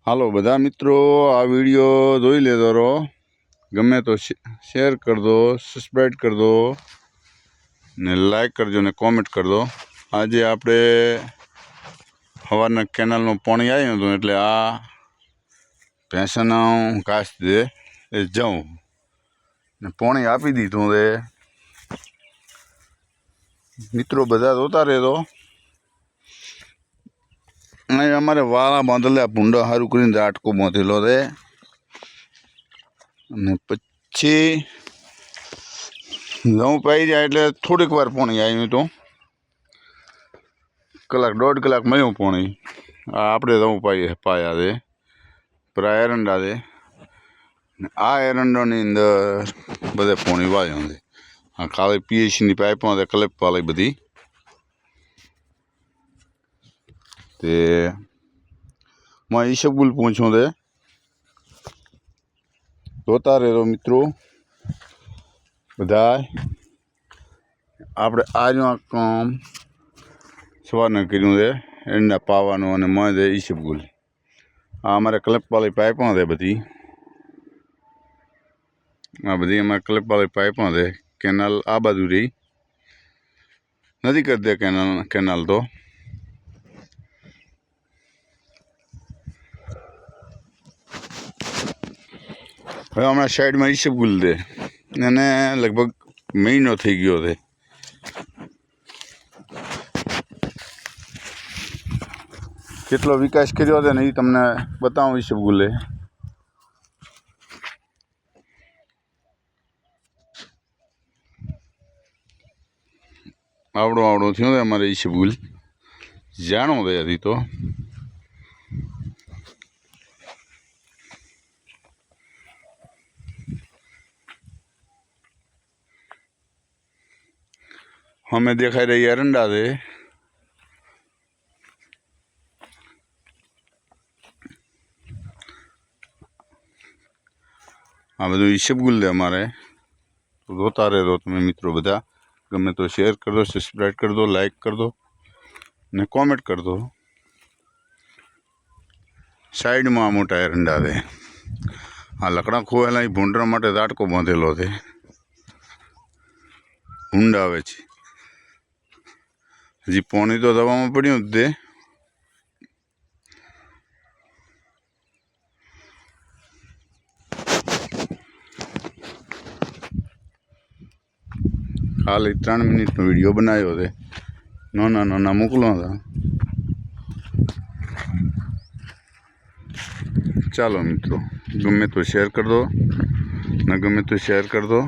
હાલો બધા મિત્રો, આ વિડીયો જોઈ લેજો રહો. ગમે તો શેર કરી દો, સબસ્ક્રાઈબ કરી દો ને લાઈક કરજો ને કોમેન્ટ કરી દો. આજે આપણે સવારના કેનાલનું પાણી આવ્યું હતું એટલે આ ભેંસનું ઘાસ દે એ જાઉં ને પાણી આપી દીધું છે. મિત્રો બધા જોતા રહેજો. અહીં અમારે વાળા બાંધેલા ભૂંડા સારું કરીને આટકો બાંધેલો છે અને પછી ઘઉં પાઈ જાય એટલે થોડીક વાર પાણી આવ્યું હતું, કલાક દોઢ કલાક મળ્યું પાણી. આ આપણે ઘઉં પાયા છે, પર આ એરંડા છે ને આ એરંડાની અંદર બધે પાણી વાળ્યું છે. આ ખાલી પીએચની પાઇપો છે, કલેપ વાળી બધી તે मैं ईशबगुल पहुँचूँ दे जोता रहो मित्रों बधाय. आपणे आज काम सवारने कर्युं छे एंडा पावानुं अने मैं दे ईशबगुल. आ अमारे क्लिपवाળી पाइपों छे बधी, आ बधी अमारे क्लिपवाળી पाइपों छे. केनाल आ बाजू रही नथी कर दे केनाल तो હવે હમણાં સાઈડમાં ઈશબગુલ છે એને લગભગ મહિનો થઈ ગયો છે. કેટલો વિકાસ કર્યો છે ને એ તમને બતાવું. ઈશબગુલે આવડો થયો છે અમારે ઈશબગુલ, જાણો છે હજી તો. हमें देखाई रही एरंडा से आ बधु ईशबगुल है अमारे. तो जोता रहो तमे मित्रों बधा. गमे तो शेर कर दो, सब्सक्राइब कर दो, लाइक कर दो ने कॉमेंट कर दो. साइड में आ मोटा एरंडा है. आ लकड़ा खोवेला भूंडरा माटे दाटको बांधेलो है. भूंड आवे छे हजी पानी तो दवा में पड़ू दे. खाली 3 मिनिट वीडियो बनायो थे, नाना मोकलो था. चलो मित्रों, गमे तो शेर कर दो, न गमे तो शेयर कर दो.